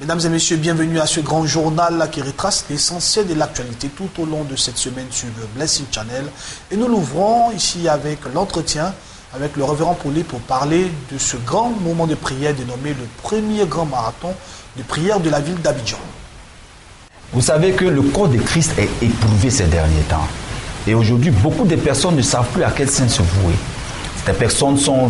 Mesdames et messieurs, bienvenue à ce grand journal qui retrace l'essentiel de l'actualité tout au long de cette semaine sur le Blessing Channel. Et nous l'ouvrons ici avec l'entretien avec le révérend Paulet pour parler de ce grand moment de prière dénommé le premier grand marathon de prière de la ville d'Abidjan. Vous savez que le corps de Christ est éprouvé ces derniers temps. Et aujourd'hui, beaucoup de personnes ne savent plus à quel sein se vouer. Ces personnes sont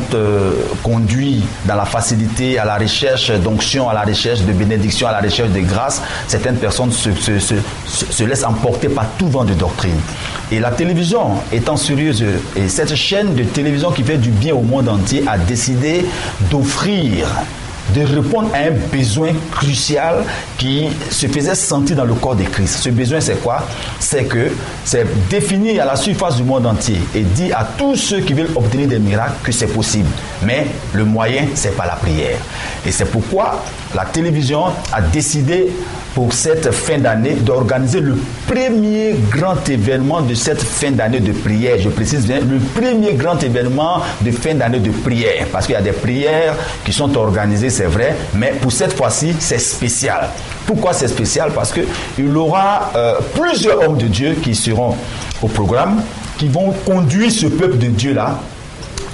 conduites dans la facilité, à la recherche d'onction, à la recherche de bénédiction, à la recherche de grâce. Certaines personnes se laissent emporter par tout vent de doctrine. Et la télévision étant sérieuse, et cette chaîne de télévision qui fait du bien au monde entier a décidé d'offrir, de répondre à un besoin crucial qui se faisait sentir dans le corps de Christ. Ce besoin, c'est quoi? C'est défini à la surface du monde entier et dit à tous ceux qui veulent obtenir des miracles que c'est possible. Mais le moyen, c'est pas la prière. Et c'est pourquoi la télévision a décidé pour cette fin d'année d'organiser le premier grand événement de cette fin d'année de prière. Je précise bien, le premier grand événement de fin d'année de prière. Parce qu'il y a des prières qui sont organisées, c'est vrai, mais pour cette fois-ci, c'est spécial. Pourquoi c'est spécial? Parce qu'il y aura plusieurs hommes de Dieu qui seront au programme, qui vont conduire ce peuple de Dieu-là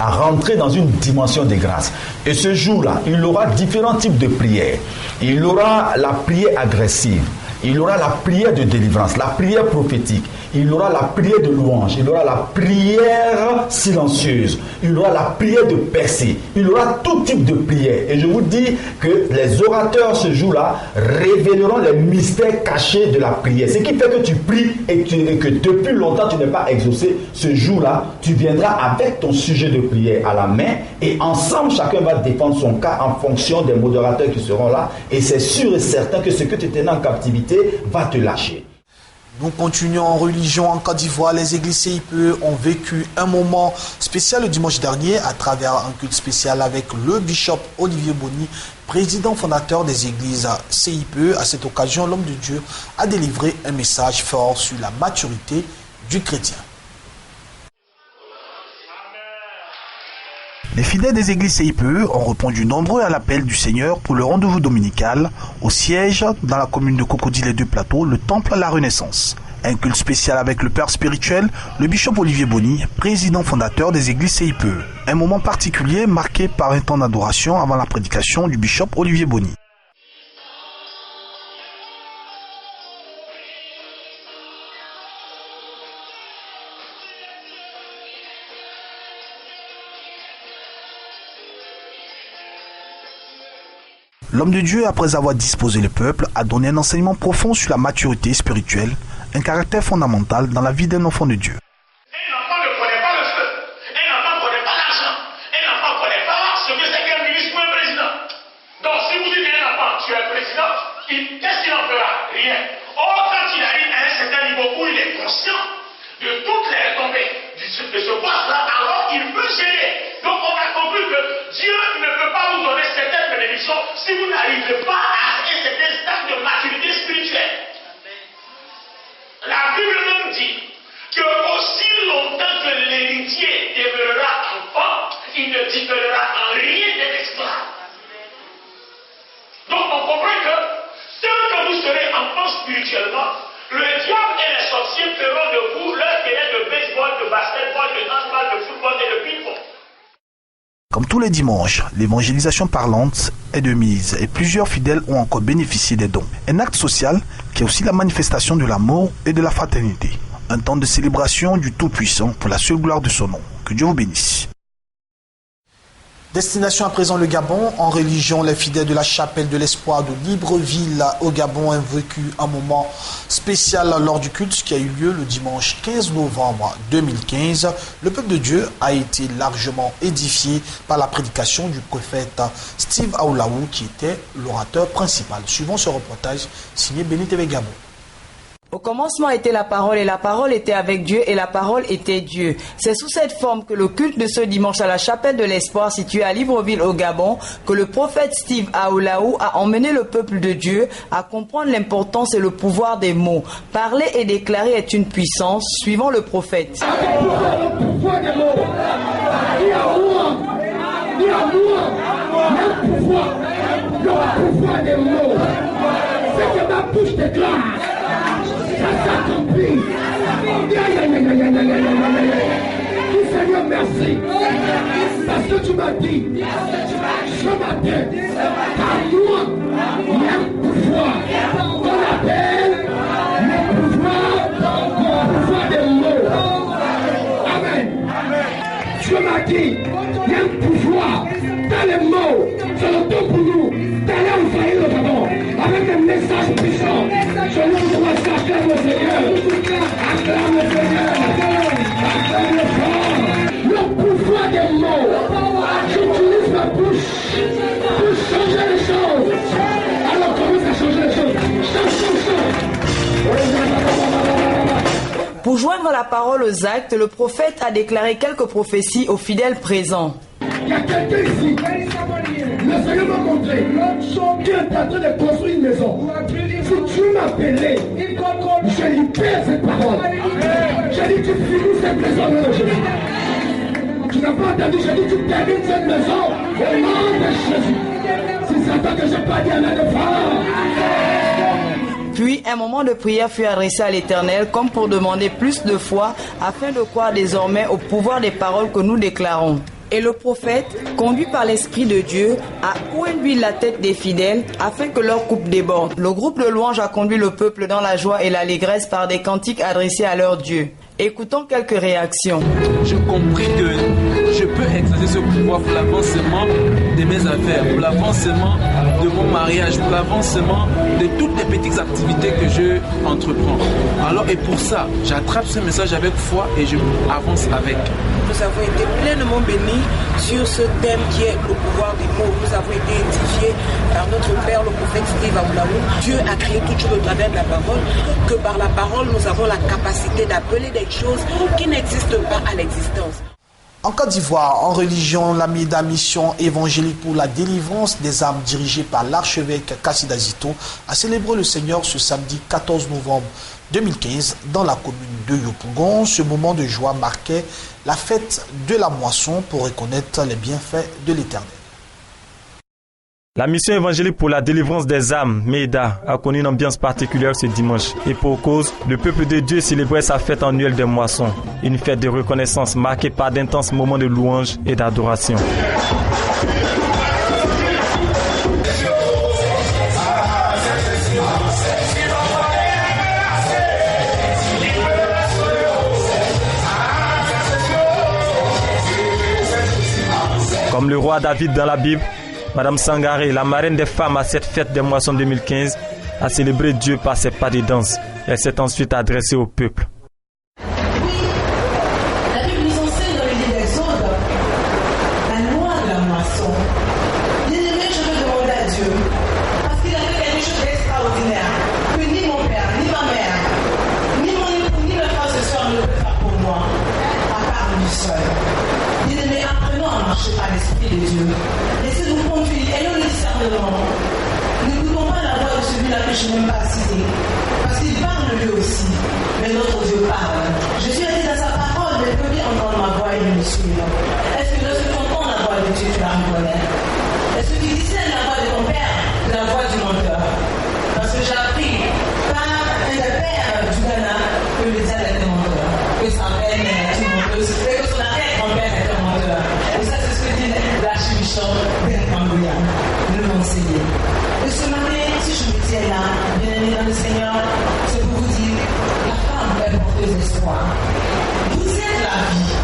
à rentrer dans une dimension de grâce. Et ce jour-là, il y aura différents types de prières. Il y aura la prière agressive, il y aura la prière de délivrance, la prière prophétique, il y aura la prière de louange, il y aura la prière silencieuse, il y aura la prière de percée, il y aura tout type de prière. Et je vous dis que les orateurs ce jour-là révéleront les mystères cachés de la prière. Ce qui fait que tu pries et que depuis longtemps tu n'es pas exaucé. Ce jour-là, tu viendras avec ton sujet de prière à la main et ensemble chacun va défendre son cas en fonction des modérateurs qui seront là. Et c'est sûr et certain que ce que tu tenais en captivité va te lâcher. Nous continuons en religion en Côte d'Ivoire. Les églises CIPE ont vécu un moment spécial le dimanche dernier à travers un culte spécial avec le bishop Olivier Boni, président fondateur des églises CIPE. À cette occasion, l'homme de Dieu a délivré un message fort sur la maturité du chrétien. Les fidèles des églises CIPE ont répondu nombreux à l'appel du Seigneur pour le rendez-vous dominical au siège dans la commune de Cocody les Deux Plateaux, le temple à la Renaissance. Un culte spécial avec le père spirituel, le bishop Olivier Boni, président fondateur des églises CIPE. Un moment particulier marqué par un temps d'adoration avant la prédication du bishop Olivier Boni. L'homme de Dieu, après avoir disposé le peuple, a donné un enseignement profond sur la maturité spirituelle, un caractère fondamental dans la vie d'un enfant de Dieu. Un enfant ne connaît pas le feu, un enfant ne connaît pas l'argent, un enfant ne connaît pas ce que c'est qu'un ministre ou un président. Donc si vous dites à un enfant, tu es président, qu'est-ce qu'il en fera? Rien. Or, quand il arrive à un certain niveau où il est conscient de toutes les retombées de ce poste-là, alors il peut gérer. Donc on a compris que Dieu ne peut pas vous donner certaines bénédictions si vous n'arrivez pas à un certain stade de maturité spirituelle. La Bible même dit que aussi longtemps que l'héritier demeurera enfant, il ne différera en rien de l'esclave. Donc on comprend que tant que vous serez enfant spirituellement, le diable et les sorciers feront de vous leur terrain de baseball, de basketball, de handball, de football et de ping-pong. Comme tous les dimanches, l'évangélisation parlante est de mise et plusieurs fidèles ont encore bénéficié des dons. Un acte social qui est aussi la manifestation de l'amour et de la fraternité. Un temps de célébration du Tout-Puissant pour la seule gloire de son nom. Que Dieu vous bénisse. Destination à présent le Gabon. En religion, les fidèles de la chapelle de l'espoir de Libreville au Gabon ont vécu un moment spécial lors du culte qui a eu lieu le dimanche 15 novembre 2015. Le peuple de Dieu a été largement édifié par la prédication du prophète Steve Aoulaou qui était l'orateur principal. Suivons ce reportage signé Béni TV Gabon. Au commencement était la parole et la parole était avec Dieu et la parole était Dieu. C'est sous cette forme que le culte de ce dimanche à la chapelle de l'espoir située à Libreville au Gabon que le prophète Steve Aoulaou a emmené le peuple de Dieu à comprendre l'importance et le pouvoir des mots. Parler et déclarer est une puissance, suivant le prophète. Le pouvoir des mots. bouche déclare. Ça s'accomplit. Seigneur, merci. Parce que tu m'as dit, ce matin, à moi, il y a un pouvoir qu'on appelle le pouvoir des mots. Amen. Tu m'as dit, il y a un pouvoir dans les mots. C'est le temps pour nous d'aller envahir le Gabon avec des messages puissants. Je nous dois acclamer le Seigneur. Acclame le Seigneur. Acclame le fort. Le pouvoir des mots. J'utilise ma bouche pour changer les choses. Alors commence à changer les choses. Change. Pour joindre la parole aux actes, le prophète a déclaré quelques prophéties aux fidèles présents. Il y a quelqu'un ici. Le Seigneur m'a montré qui est en train de construire une maison. Si tu m'appelais, je libère cette parole. J'ai dit tu finis cette maison au nom de Jésus. Tu n'as pas entendu, j'ai dit tu termines cette maison au nom de Jésus. C'est ça que je n'ai pas dit à la défense. Puis un moment de prière fut adressé à l'Éternel comme pour demander plus de foi afin de croire désormais au pouvoir des paroles que nous déclarons. Et le prophète, conduit par l'Esprit de Dieu, a oint la tête des fidèles afin que leur coupe déborde. Le groupe de louanges a conduit le peuple dans la joie et l'allégresse par des cantiques adressés à leur Dieu. Écoutons quelques réactions. J'ai compris que je peux exercer ce pouvoir pour l'avancement de mes affaires, pour l'avancement de mon mariage, pour l'avancement de toutes les petites activités que je entreprends. Alors, et pour ça, j'attrape ce message avec foi et je avance avec. Nous avons été pleinement bénis sur ce thème qui est le pouvoir des mots. Nous avons été édifiés par notre Père, le prophète Steve Aoulaou. Dieu a créé toute chose au travers de la parole, que par la parole, nous avons la capacité d'appeler des choses qui n'existent pas à l'existence. En Côte d'Ivoire, en religion, la MEDA Mission évangélique pour la délivrance des âmes dirigée par l'archevêque Kassida Zito a célébré le Seigneur ce samedi 14 novembre 2015 dans la commune de Yopougon. Ce moment de joie marquait la fête de la moisson pour reconnaître les bienfaits de l'Éternel. La mission évangélique pour la délivrance des âmes, MEDA, a connu une ambiance particulière ce dimanche. Et pour cause, le peuple de Dieu célébrait sa fête annuelle des moissons. Une fête de reconnaissance marquée par d'intenses moments de louange et d'adoration. Comme le roi David dans la Bible, Madame Sangaré, la marraine des femmes à cette fête des moissons 2015, a célébré Dieu par ses pas de danse. Elle s'est ensuite adressée au peuple. Oui, la Bible nous enseigne dans le livre d'Exode la loi de la moisson. Bien-aimé, je veux demander à Dieu, parce qu'il a fait quelque chose d'extraordinaire, que ni mon père, ni ma mère, ni mon époux, ni mes frères et sœurs ne peuvent faire pour moi, à part lui seul. Bien-aimé, apprenons à marcher par l'Esprit de Dieu. Laissez-nous conduire, ayons le discernement. N'écoutons pas la voix de celui-là que je n'aime pas citer, parce qu'il parle lui aussi, mais notre Dieu parle. Jésus a dit dans sa parole, mais venez entendre ma voix et me suivre. Est-ce que lorsque tu entends la voix de Dieu, tu la reconnais? Est-ce que tu discernes la voix de ton père de la voix du menteur? Parce que j'ai appris par un des pères du Ghana que le diable était menteur, que sa mère était menteuse, et que son arrière-grand-père était menteur. Et ça, c'est ce que dit l'archbishop Ben Kambouya, le conseiller. Et ce matin, si je me tiens là, bien aimé dans le Seigneur, c'est pour vous dire, la femme est porteuse d'espoir. Vous êtes la vie.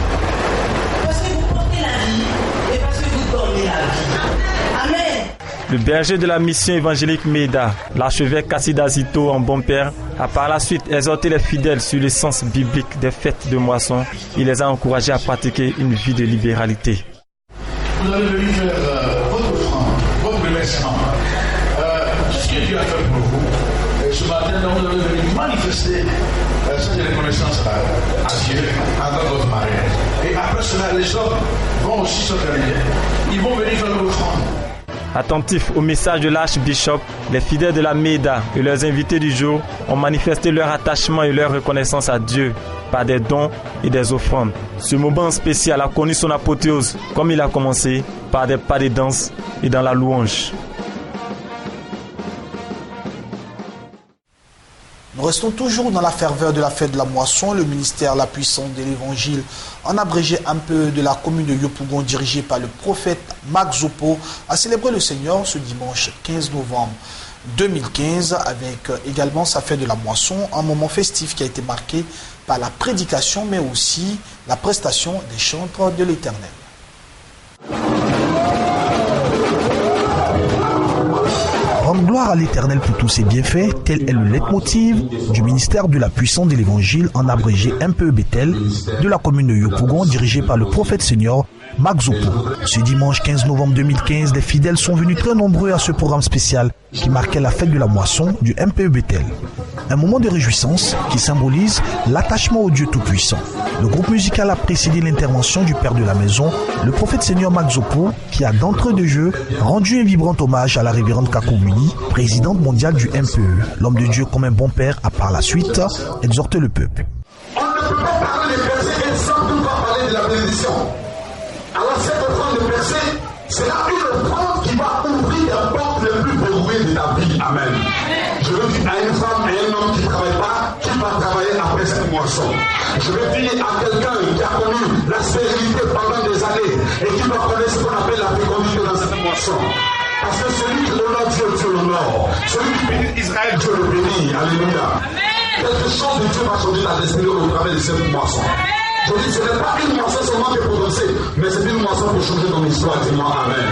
Parce que vous portez la vie et parce que vous donnez la vie. Amen. Le berger de la mission évangélique MEDA, l'archevêque Kassida Zito en bon père, a par la suite exhorté les fidèles sur le sens biblique des fêtes de moisson. Il les a encouragés à pratiquer une vie de libéralité. Vous allez venir faire votre offrande, votre remerciement. Tout ce que Dieu a fait pour vous. Et ce matin, vous allez venir manifester cette reconnaissance à Dieu dans votre mariage. Et après cela, les hommes vont aussi s'organiser. Ils vont venir faire leur offrande. Attentifs au message de l'archbishop, les fidèles de la MEDA et leurs invités du jour ont manifesté leur attachement et leur reconnaissance à Dieu par des dons et des offrandes. Ce moment spécial a connu son apothéose, comme il a commencé, par des pas de danse et dans la louange. Restons toujours dans la ferveur de la fête de la moisson. Le ministère La Puissance de l'Évangile, en abrégé un peu, de la commune de Yopougon, dirigé par le prophète Max Zopo, a célébré le Seigneur ce dimanche 15 novembre 2015 avec également sa fête de la moisson, un moment festif qui a été marqué par la prédication mais aussi la prestation des chantres de l'Éternel. Rendre gloire à l'Éternel pour tous ses bienfaits, tel est le leitmotiv du ministère de la Puissance de l'Évangile, en abrégé MPE Bethel, de la commune de Yopougon, dirigé par le prophète Seigneur Max Zopo. Ce dimanche 15 novembre 2015, les fidèles sont venus très nombreux à ce programme spécial qui marquait la fête de la moisson du MPE Bethel. Un moment de réjouissance qui symbolise l'attachement au Dieu Tout-Puissant. Le groupe musical a précédé l'intervention du père de la maison, le prophète Seigneur Max Zopo, qui a d'entrée de jeu rendu un vibrant hommage à la révérende Kakoumuni, présidente mondiale du MPE. L'homme de Dieu, comme un bon père, a par la suite exhorté le peuple. On ne peut pas parler des versets et sans pouvoir parler de la bénédiction. Alors cette offrande de verset, c'est là une offrande qui va ouvrir la porte les plus verrouillées de ta vie. Amen. Je veux dire à une femme et un homme qui ne travaille pas, qui va travailler après cette moisson. Je veux dire à quelqu'un qui a connu la stérilité pendant des années et qui va connaître ce qu'on appelle la fécondité dans cette moisson. Parce que celui qui honore Dieu, Dieu l'honore. Celui qui bénit Israël, Dieu le bénit. Alléluia. Quelque chose de Dieu va changer ta destinée au travers de cette moisson. Je dis, ce n'est pas une moisson seulement qui est prononcée, mais c'est une moisson pour changer ton histoire. Dis-moi Amen.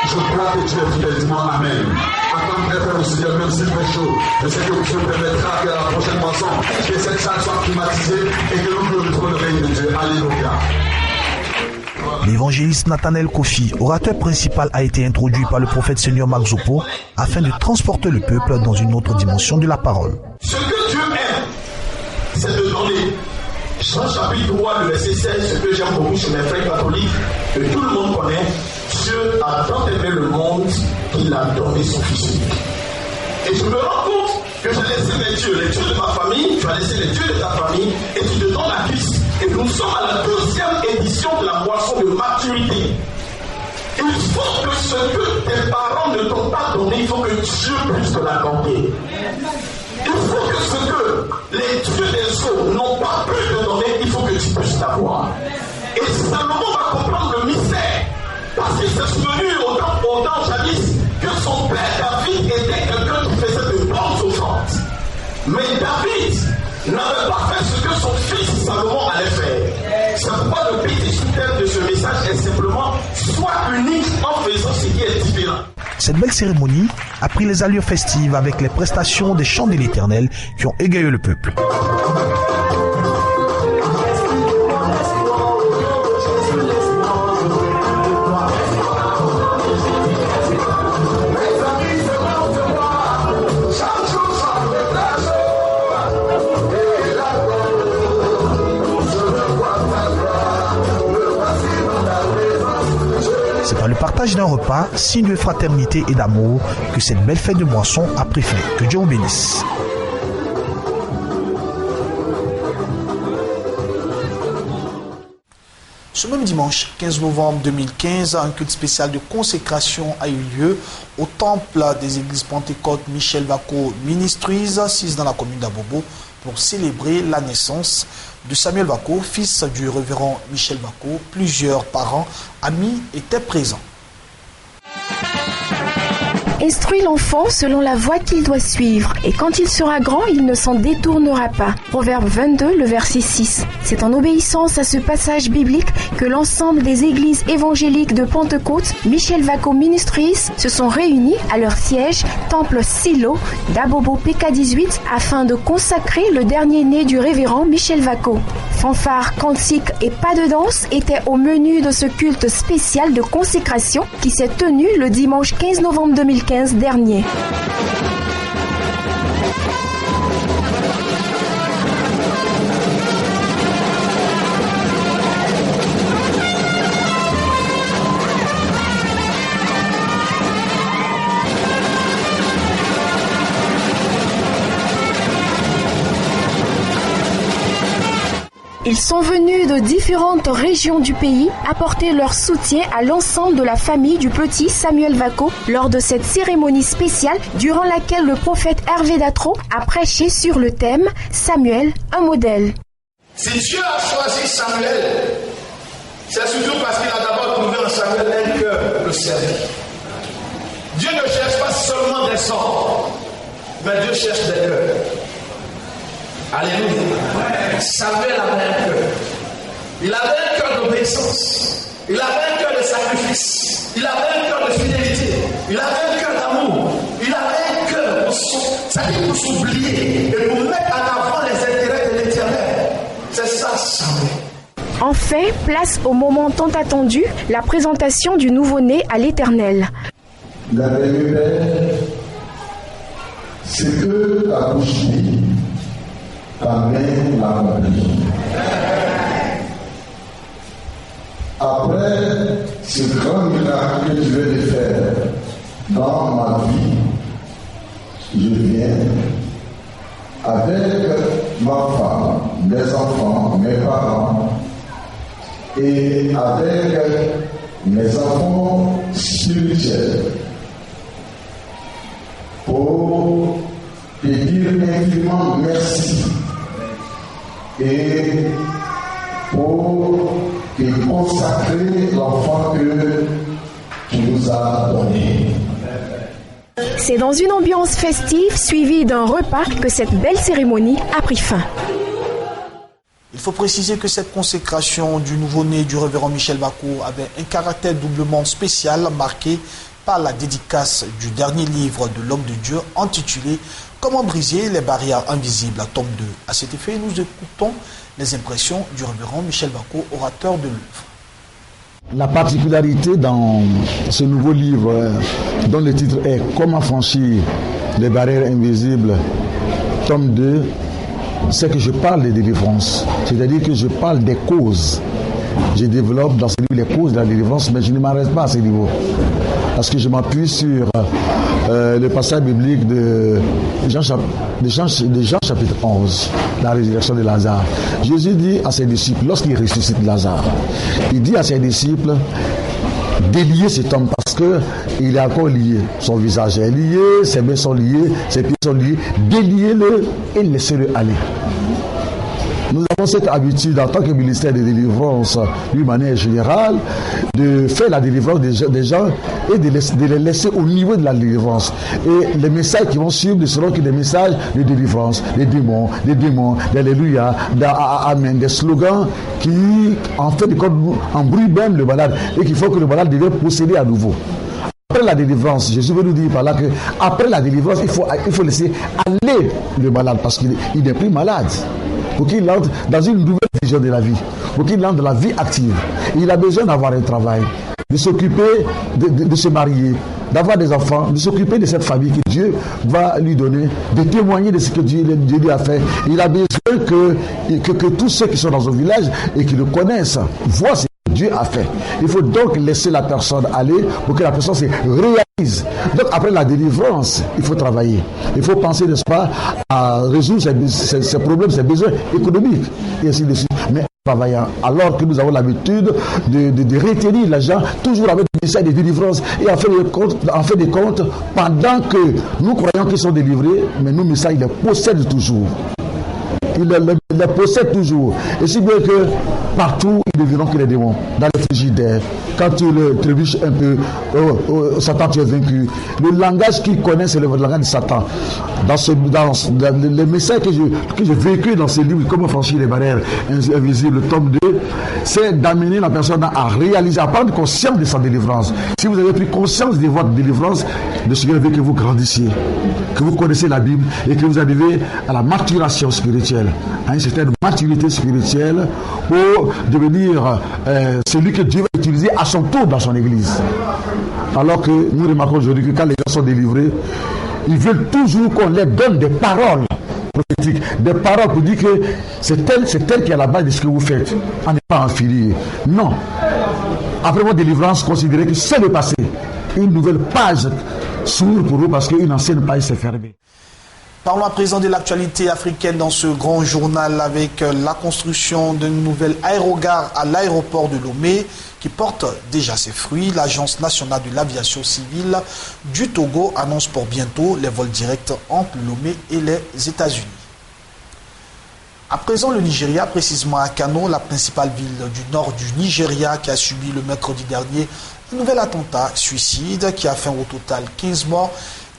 Je crois que Dieu est fidèle. Dis-moi Amen. Attends, très frère, aussi, même s'il fait chaud, je sais que Dieu permettra que la prochaine moisson, que cette salle soit climatisée et que nous glorifions le règne de Dieu. Alléluia. L'évangéliste Nathanaël Kofi, orateur principal, a été introduit par le prophète Seigneur Max Zopo afin de transporter le peuple dans une autre dimension de la parole. Ce que Dieu aime, c'est de donner. Jean chapitre 3, le verset 16, ce que j'aime beaucoup chez mes frères catholiques, que tout le monde connaît, Dieu a tant aimé le monde qu'il a donné son Fils unique. Et je me rends compte que j'ai laissé les dieux de ma famille, tu as laissé les dieux de ta famille, et tu te donnes à Christ. Et nous sommes à la 2e édition de la moisson de maturité. Il faut que ce que tes parents ne t'ont pas donné, il faut que Dieu puisse te l'accorder. Il faut que ce que les dieux des eaux n'ont pas pu te donner, il faut que tu puisses l'avoir. Et Salomon va comprendre le mystère. Parce qu'il s'est souvenu au temps jadis que son père David était quelqu'un qui faisait de bonnes offrandes. Mais David n'avait pas fait ce que son fils Salomon allait faire. C'est pourquoi le petit sous-thème de ce message est simplement sois unique en faisant ce qui est différent. Cette belle cérémonie a pris les allures festives avec les prestations des chants de l'Éternel qui ont égayé le peuple. C'est par le partage d'un repas, signe de fraternité et d'amour, que cette belle fête de moisson a pris fin. Que Dieu vous bénisse. Ce même dimanche 15 novembre 2015, un culte spécial de consécration a eu lieu au temple des églises Pentecôte Michel Vako Ministries, 6 dans la commune d'Abobo, pour célébrer la naissance de Samuel Vako, fils du révérend Michel Vako. Plusieurs parents, amis étaient présents. Instruis l'enfant selon la voie qu'il doit suivre, et quand il sera grand, il ne s'en détournera pas. Proverbe 22, le verset 6. C'est en obéissance à ce passage biblique que l'ensemble des églises évangéliques de Pentecôte, Michel Vako Ministries, se sont réunis à leur siège, temple Silo, d'Abobo PK18, afin de consacrer le dernier-né du révérend Michel Vako. Fanfare, cantiques et pas de danse étaient au menu de ce culte spécial de consécration qui s'est tenu le dimanche 15 novembre 2015 dernier. Ils sont venus de différentes régions du pays apporter leur soutien à l'ensemble de la famille du petit Samuel Vako lors de cette cérémonie spéciale durant laquelle le prophète Hervé Datro a prêché sur le thème « Samuel, un modèle ». Si Dieu a choisi Samuel, c'est surtout parce qu'il a d'abord trouvé en Samuel un cœur pour le servir. Dieu ne cherche pas seulement des sons, mais Dieu cherche des cœurs. Alléluia. Samuel avait un cœur. Il avait un cœur d'obéissance. Il avait un cœur de sacrifice. Il avait un cœur de fidélité. Il avait un cœur d'amour. Il avait un cœur pour s'oublier et pour mettre en avant les intérêts de l'Éternel. C'est ça, Samuel. Enfin, place au moment tant attendu, la présentation du nouveau-né à l'Éternel. La belle, c'est que ta bouche dit, ta main l'accomplit. Après ce grand miracle que tu veux de faire dans ma vie, je viens avec ma femme, mes enfants, mes parents et avec mes enfants spirituels pour te dire infiniment merci et pour te consacrer l'enfant que tu nous as donné. C'est dans une ambiance festive suivie d'un repas que cette belle cérémonie a pris fin. Il faut préciser que cette consécration du nouveau-né du révérend Michel Vako avait un caractère doublement spécial marqué par la dédicace du dernier livre de l'homme de Dieu intitulé « Comment briser les barrières invisibles » tome 2. À cet effet, nous écoutons les impressions du révérend Michel Vako, orateur de l'œuvre. La particularité dans ce nouveau livre, dont le titre est « Comment franchir les barrières invisibles » tome 2, c'est que je parle de délivrance, c'est-à-dire que je parle des causes. Je développe dans ce livre les causes de la délivrance, mais je ne m'arrête pas à ce niveau. Parce que je m'appuie sur le passage biblique de Jean chapitre 11, la résurrection de Lazare. Jésus dit à ses disciples, lorsqu'il ressuscite Lazare, il dit à ses disciples, déliez cet homme parce qu'il est encore lié. Son visage est lié, ses mains sont liées, ses pieds sont liés. Déliez-le et laissez-le aller. Nous avons cette habitude en tant que ministère de délivrance d'une manière générale de faire la délivrance des gens et de les laisser au niveau de la délivrance. Et les messages qui vont suivre ne seront que des messages de délivrance, des démons, d'alléluia, d'amen, des slogans qui en fait embrouillent même le malade et qui font que le malade devient possédé à nouveau. Après la délivrance, Jésus veut nous dire par là que après la délivrance, il faut laisser aller le malade parce qu'il n'est plus malade. Pour qu'il entre dans une nouvelle vision de la vie, pour qu'il entre dans la vie active. Et il a besoin d'avoir un travail, de s'occuper, de se marier, d'avoir des enfants, de s'occuper de cette famille que Dieu va lui donner, de témoigner de ce que Dieu lui a fait. Et il a besoin que tous ceux qui sont dans son village et qui le connaissent voient ce que Dieu a fait. Il faut donc laisser la personne aller pour que la personne se réalise. Donc après la délivrance, il faut travailler. Il faut penser, n'est-ce pas, à résoudre ses problèmes, ses besoins économiques, et ainsi de suite. Mais en travaillant, alors que nous avons l'habitude de retenir les gens, toujours avec des messages de délivrance, et en fait des comptes, pendant que nous croyons qu'ils sont délivrés, mais nos messages, ils les possèdent toujours. Il les possède toujours. Et si bien que partout, ils ne verront que les démons. Dans les frigidaires, quand tu le trébuches un peu, Satan, tu es vaincu. Le langage qu'il connaît, c'est le langage de Satan. Dans le message que j'ai vécu dans ce livre, Comment franchir les barrières invisibles, tome 2, c'est d'amener la personne à réaliser, à prendre conscience de sa délivrance. Si vous avez pris conscience de votre délivrance, de ce qu'il veut que vous grandissiez, que vous connaissez la Bible et que vous arrivez à la maturation spirituelle, à une certaine maturité spirituelle pour devenir celui que Dieu va utiliser à son tour dans son église. Alors que nous remarquons aujourd'hui que quand les gens sont délivrés, ils veulent toujours qu'on leur donne des paroles prophétiques, des paroles pour dire que c'est elle qui est à la base de ce que vous faites. On n'est pas affilié. Non. Après votre délivrance, considérez que c'est le passé. Une nouvelle page s'ouvre pour vous parce qu'une ancienne page s'est fermée. Parlons à présent de l'actualité africaine dans ce grand journal avec la construction d'une nouvelle aérogare à l'aéroport de Lomé qui porte déjà ses fruits. L'Agence nationale de l'aviation civile du Togo annonce pour bientôt les vols directs entre Lomé et les États-Unis. À présent, le Nigeria, précisément à Kano, la principale ville du nord du Nigeria qui a subi le mercredi dernier un nouvel attentat suicide qui a fait au total 15 morts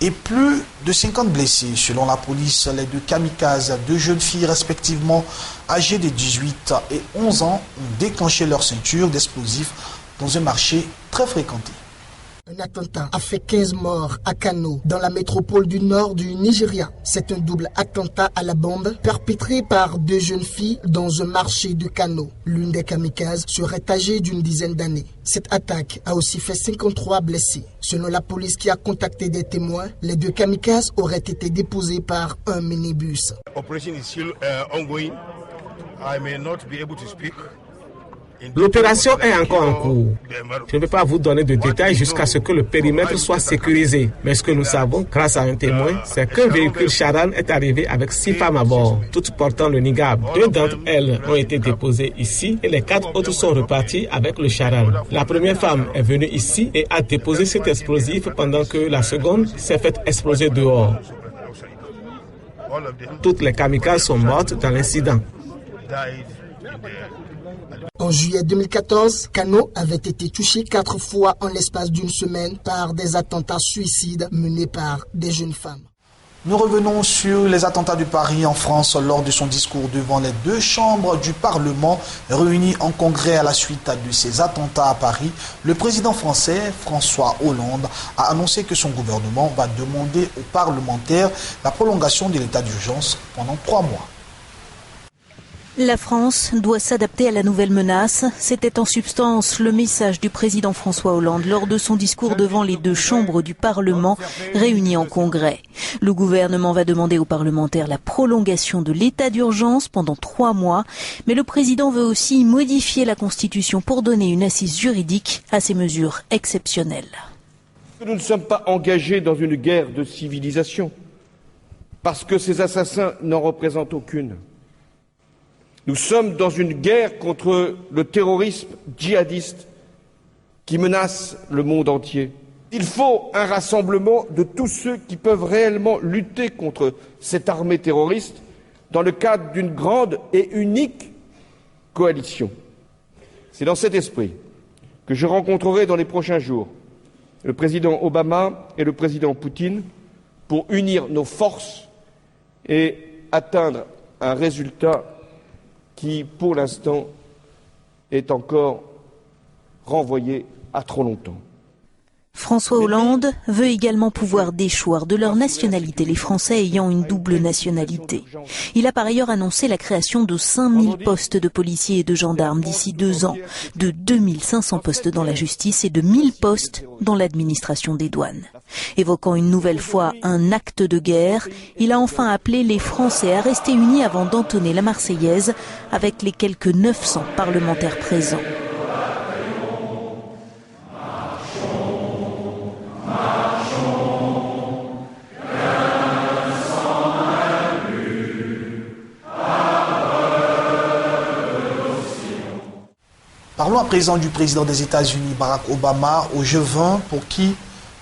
et plus de 50 blessés. Selon la police, les deux kamikazes, deux jeunes filles respectivement âgées de 18 et 11 ans, ont déclenché leur ceinture d'explosifs dans un marché très fréquenté. Un attentat a fait 15 morts à Kano, dans la métropole du nord du Nigeria. C'est un double attentat à la bombe perpétré par deux jeunes filles dans un marché de Kano. L'une des kamikazes serait âgée d'une dizaine d'années. Cette attaque a aussi fait 53 blessés. Selon la police qui a contacté des témoins, les deux kamikazes auraient été déposés par un minibus. Operation is still ongoing. I may not be able to speak. L'opération est encore en cours. Je ne peux pas vous donner de détails jusqu'à ce que le périmètre soit sécurisé. Mais ce que nous savons, grâce à un témoin, c'est qu'un véhicule charan est arrivé avec 6 femmes à bord, toutes portant le niqab. 2 d'entre elles ont été déposées ici et les 4 autres sont reparties avec le charan. La première femme est venue ici et a déposé cet explosif pendant que la seconde s'est faite exploser dehors. Toutes les kamikazes sont mortes dans l'incident. En juillet 2014, Kano avait été touché 4 fois en l'espace d'une semaine par des attentats suicides menés par des jeunes femmes. Nous revenons sur les attentats de Paris en France. Lors de son discours devant les 2 chambres du Parlement réunies en congrès à la suite de ces attentats à Paris, le président français François Hollande a annoncé que son gouvernement va demander aux parlementaires la prolongation de l'état d'urgence pendant 3 mois. La France doit s'adapter à la nouvelle menace. C'était en substance le message du président François Hollande lors de son discours devant les 2 chambres du Parlement réunies en congrès. Le gouvernement va demander aux parlementaires la prolongation de l'état d'urgence pendant 3 mois, mais le président veut aussi modifier la Constitution pour donner une assise juridique à ces mesures exceptionnelles. Nous ne sommes pas engagés dans une guerre de civilisation, parce que ces assassins n'en représentent aucune. Nous sommes dans une guerre contre le terrorisme djihadiste qui menace le monde entier. Il faut un rassemblement de tous ceux qui peuvent réellement lutter contre cette armée terroriste dans le cadre d'une grande et unique coalition. C'est dans cet esprit que je rencontrerai dans les prochains jours le président Obama et le président Poutine pour unir nos forces et atteindre un résultat qui, pour l'instant, est encore renvoyé à trop longtemps. François Hollande veut également pouvoir déchoir de leur nationalité les Français ayant une double nationalité. Il a par ailleurs annoncé la création de 5000 postes de policiers et de gendarmes d'ici 2 ans, de 2500 postes dans la justice et de 1000 postes dans l'administration des douanes. Évoquant une nouvelle fois un acte de guerre, il a enfin appelé les Français à rester unis avant d'entonner la Marseillaise avec les quelques 900 parlementaires présents. Parlons à présent du président des États-Unis, Barack Obama, au G20, pour qui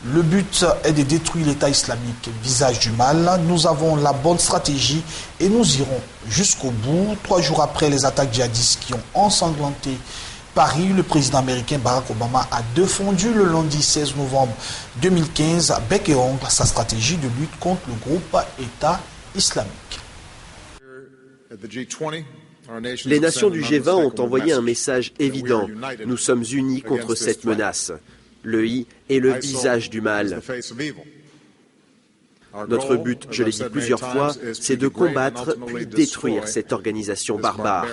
le but est de détruire l'État islamique, visage du mal. Nous avons la bonne stratégie et nous irons jusqu'au bout. 3 jours après les attaques djihadistes qui ont ensanglanté Paris, le président américain Barack Obama a défendu le lundi 16 novembre 2015 à bec et ongle sa stratégie de lutte contre le groupe État islamique. Les nations du G20 ont envoyé un message évident. Nous sommes unis contre cette menace. Le I est le visage du mal. Notre but, je l'ai dit plusieurs fois, c'est de combattre puis détruire cette organisation barbare.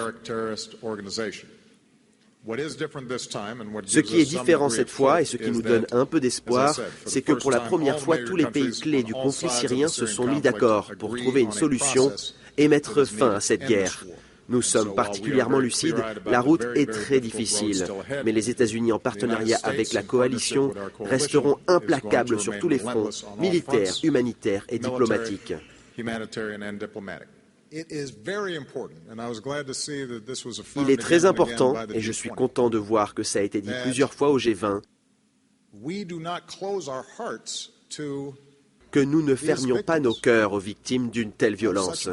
Ce qui est différent cette fois et ce qui nous donne un peu d'espoir, c'est que pour la première fois, tous les pays clés du conflit syrien se sont mis d'accord pour trouver une solution et mettre fin à cette guerre. Nous sommes particulièrement lucides, la route est très difficile, mais les États-Unis en partenariat avec la coalition resteront implacables sur tous les fronts, militaires, humanitaires et diplomatiques. humanitarian and diplomatic. Il est très important, et je suis content de voir que ça a été dit plusieurs fois au G20, que nous ne fermions pas nos cœurs aux victimes d'une telle violence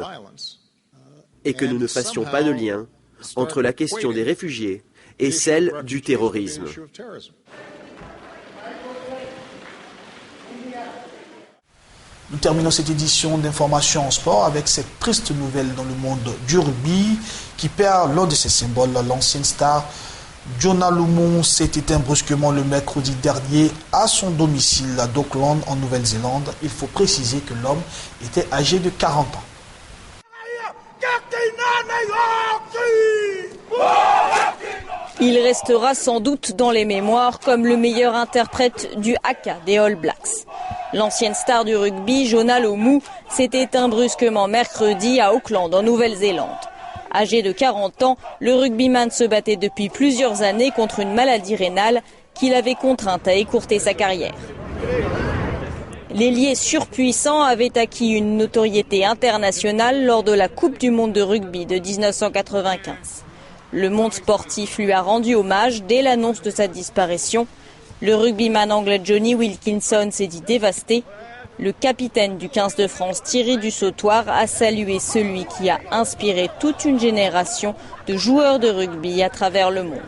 et que nous ne fassions pas de lien entre la question des réfugiés et celle du terrorisme. Nous terminons cette édition d'information en sport avec cette triste nouvelle dans le monde du rugby qui perd l'un de ses symboles, l'ancienne star Jonah Lomu s'est éteint brusquement le mercredi dernier à son domicile d'Auckland en Nouvelle-Zélande. Il faut préciser que l'homme était âgé de 40 ans. Il restera sans doute dans les mémoires comme le meilleur interprète du haka des All Blacks. L'ancienne star du rugby, Jonah Lomu, s'est éteint brusquement mercredi à Auckland en Nouvelle-Zélande. Âgé de 40 ans, le rugbyman se battait depuis plusieurs années contre une maladie rénale qui l'avait contrainte à écourter sa carrière. L'ailier surpuissant avait acquis une notoriété internationale lors de la Coupe du monde de rugby de 1995. Le monde sportif lui a rendu hommage dès l'annonce de sa disparition. Le rugbyman anglais Johnny Wilkinson s'est dit dévasté. Le capitaine du 15 de France, Thierry Dussautoir, a salué celui qui a inspiré toute une génération de joueurs de rugby à travers le monde.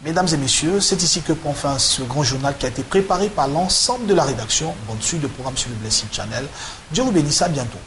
Mesdames et messieurs, c'est ici que prend fin ce grand journal qui a été préparé par l'ensemble de la rédaction. Bonne suite de programme sur le Blessing Channel. Dieu vous bénisse, à bientôt.